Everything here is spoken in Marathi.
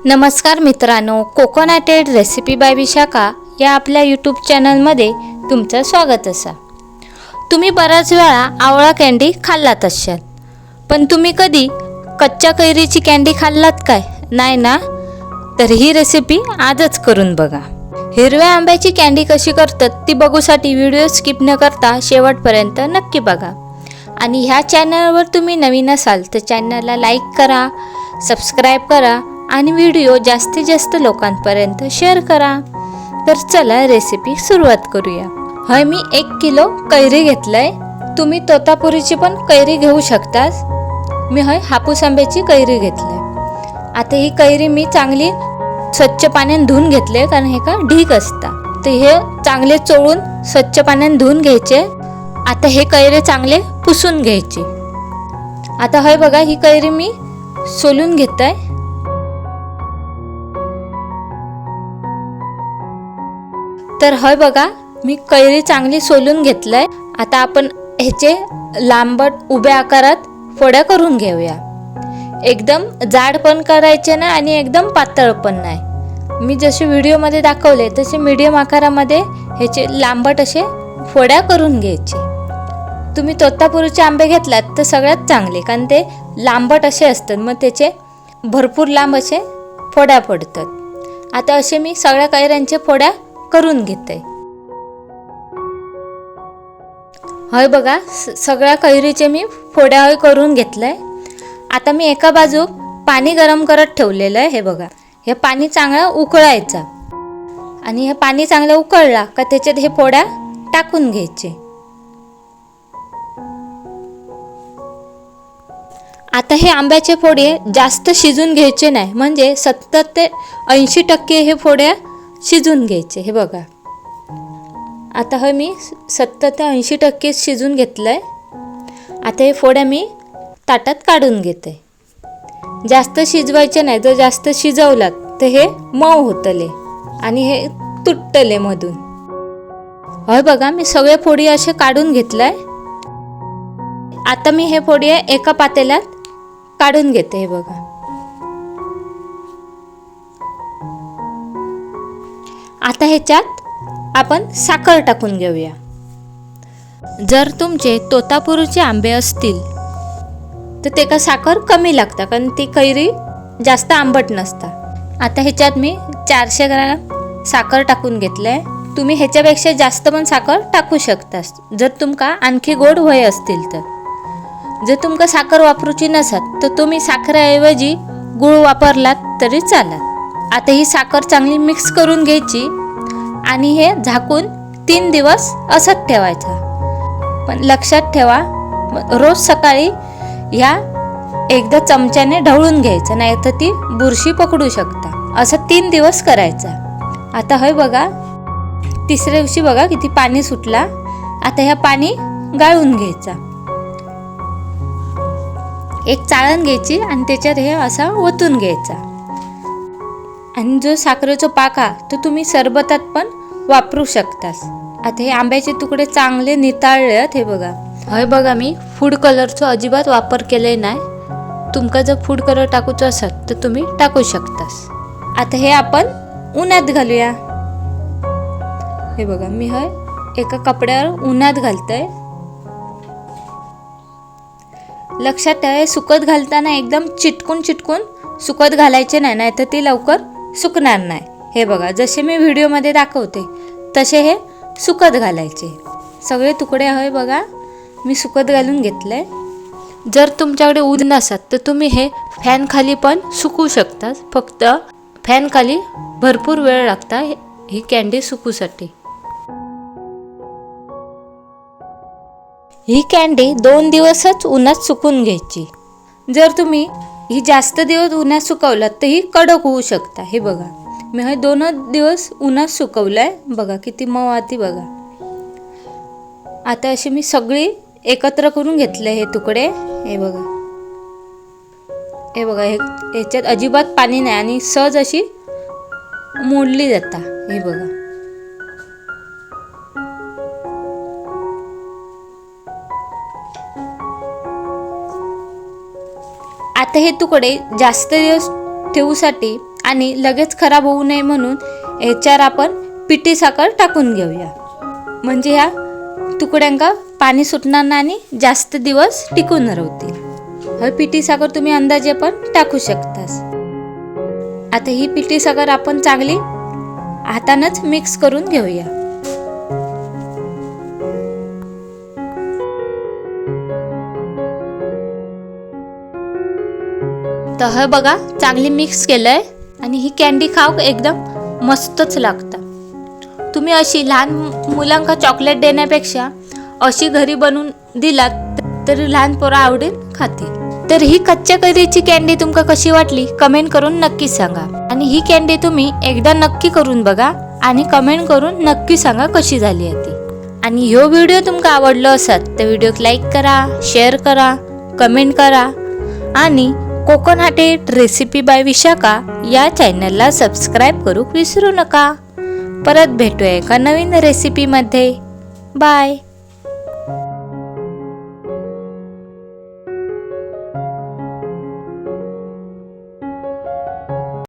नमस्कार मित्रांनो, कोकोनटेड रेसिपी बाय विशाखा या आपल्या यूट्यूब चॅनलमध्ये तुमचं स्वागत असा। तुम्ही बऱ्याच वेळा आवळा कँडी खाल्लात असाल, पण तुम्ही कधी कच्च्या कैरीची कँडी खाल्लात काय? नाही ना? तर ही रेसिपी आजच करून बघा। हिरव्या आंब्याची कँडी कशी करतात ती बघूसाठी व्हिडिओ स्किप न करता शेवटपर्यंत नक्की बघा। आणि ह्या चॅनलवर तुम्ही नवीन असाल तर चॅनलला लाईक करा, सबस्क्राईब करा आणि व्हिडिओ जास्तीत जास्त लोकांपर्यंत शेअर करा। तर चला रेसिपी सुरुवात करूया। हाय, मी 1 किलो कैरी घेतलंय। तुम्ही तोतापुरीची पण कैरी घेऊ शकता। मी हापूस आंब्याची कैरी घेतलंय। आता ही कैरी मी चांगली स्वच्छ पाण्याने धुवून घेतले, कारण हे का ढीग असतात, तर हे चांगले चोळून स्वच्छ पाण्याने धुवून घ्यायचे। आता हे कैरी चांगले पुसून घ्यायचे। आता हाय बघा, ही कैरी मी सोलून घेतय। तर हाय बघा, मी कैरी चांगली सोलून घेतलंय। आता आपण ह्याचे लांबट उभ्या आकारात फोड्या करून घेऊया। एकदम जाड पण करायचे नाही आणि एकदम पातळ पण नाही। मी जसे व्हिडिओमध्ये दाखवले तसे मीडियम आकारामध्ये ह्याचे लांबट असे फोड्या करून घ्यायचे। तुम्ही तोतापुरीचे आंबे घेतलात तर सगळ्यात चांगले, कारण ते लांबट असे असतात, मग त्याचे भरपूर लांब असे फोड्या पडतात। आता असे मी सगळ्या कैऱ्यांचे फोड्या करून घेते। हाय बघा, सगळ्या कैरीचे मी फोड्या करून घेतलंय। आता मी एका बाजू पाणी गरम करत ठेवलेलं आहे। हे बघा, हे पाणी चांगलं उकळायचं आणि हे पाणी चांगलं उकळला का त्याच्यात हे फोड्या टाकून घ्यायचे। आता हे आंब्याचे फोडे जास्त शिजून घ्यायचे नाही, म्हणजे 70 ते 80% हे फोड्या शिजून घ्यायचे। हे बघा, आता हे मी 70 ते 80% शिजून घेतलंय। आता हे फोड्या मी ताटात काढून घेते। जास्त शिजवायचे नाही, जर जास्त शिजवलात तर हे मऊ होतले आणि हे तुटतले मधून। होय बघा, मी सगळे फोडी असे काढून घेतलंय। आता मी हे फोडी एका पातेल्यात काढून घेते। हे बघा, आता ह्याच्यात आपण साखर टाकून घेऊया। जर तुमचे तोतापुरीचे आंबे असतील तर ते का साखर कमी लागतं, कारण ती कैरी जास्त आंबट नसता। आता ह्याच्यात मी 400 ग्रॅम साखर टाकून घेतलंय। तुम्ही ह्याच्यापेक्षा जास्त पण साखर टाकू शकता, जर तुमका आणखी गोड हवे असतील तर। जर तुमका साखर वापरूची नसत तर तुम्ही साखरेऐवजी गूळ वापरलात तरी चालत। आता ही साखर चांगली मिक्स करून घ्यायची आणि हे झाकून 3 दिवस असंच ठेवायचं। पण लक्षात ठेवा, रोज सकाळी ह्या एकदा चमच्याने ढवळून घ्यायचं, नाही तर ती बुरशी पकडू शकता। असं 3 दिवस करायचा। आता हे बघा, तिसऱ्या दिवशी बघा किती पाणी सुटला। आता ह्या पाणी गाळून घ्यायचा। एक चाळण घ्यायची आणि त्याच्यात हे असा ओतून घ्यायचा। आणि जो साखरेचा पाक आहे तो तुम्ही सरबतात पण वापरू शकतास। आता हे आंब्याचे तुकडे चांगले निताळले आहेत। हे बघा, हे बघा, मी फूड कलरचा अजिबात वापर केले नाही। तुमका जर फूड कलर टाकूचं असेल तर तुम्ही टाकू शकतास। आता हे आपण उन्हात घालूया। हे बघा, मी हे एका कपड्यावर उन्हात घालतोय। लक्षात ठेवा, सुकत घालताना एकदम चिटकून सुकत घालायचे नाही, नाहीतर ती लवकर सुकणार नाही। हे बघा, जसे मी व्हिडिओमध्ये दाखवते तसे हे सुकत घालायचे। सगळे तुकडे आहे बघा, मी सुकत घालून घेतले। जर तुमच्याकडे ऊन नसत तर तुम्ही हे फॅन खाली पण सुकू शकता। फक्त फॅन खाली भरपूर वेळ लागता ही कँडी सुकूसाठी। ही कँडी 2 दिवसच उन्हात सुकून घ्यायची। जर तुम्ही ही जास्त दिवस उन्हात सुकवलात तर ही कडक होऊ शकता। हे बघा, मी हे 2 दिवस उन्हात सुकवलंय। बघा किती मऊ आती बघा। आता अशी मी सगळी एकत्र करून घेतले हे तुकडे। हे बघा, हे बघा, ह्याच्यात अजिबात पाणी नाही आणि सहज अशी मोडली जाता। हे बघा, आता हे तुकडे जास्त दिवस ठेवूसाठी आणि लगेच खराब होऊ नये म्हणून याच्यावर आपण पिठी साखर टाकून घेऊया, म्हणजे ह्या तुकड्यांका पाणी सुटणार नाही आणि जास्त दिवस टिकून राहतील. पिठी साखर तुम्ही अंदाजे पण टाकू शकतास. आता ही पिठी साखर आपण चांगली हातानंच मिक्स करून घेऊया. तर हे बघा चांगली मिक्स केलंय आणि ही कॅन्डी खाऊ एकदम मस्तच लागतं. तुम्ही अशी लहान मुलांका चॉकलेट देण्यापेक्षा अशी घरी बनवून दिलात तर लहान पोरं आवडेल खातील. तर ही कच्च्या कैरीची कॅन्डी तुमका कशी वाटली कमेंट करून नक्की सांगा. आणि ही कॅन्डी तुम्ही एकदा नक्की करून बघा आणि कमेंट करून नक्की सांगा कशी झाली आहे ती. आणि ह्यो व्हिडिओ तुमका आवडलो असत तर व्हिडिओक लाईक करा, शेअर करा, कमेंट करा आणि कोकणाटेड रेसिपी बाय विशाखा या चॅनलला सबस्क्राईब करूक विसरू नका. परत भेटूया एका नवीन रेसिपीमध्ये. बाय.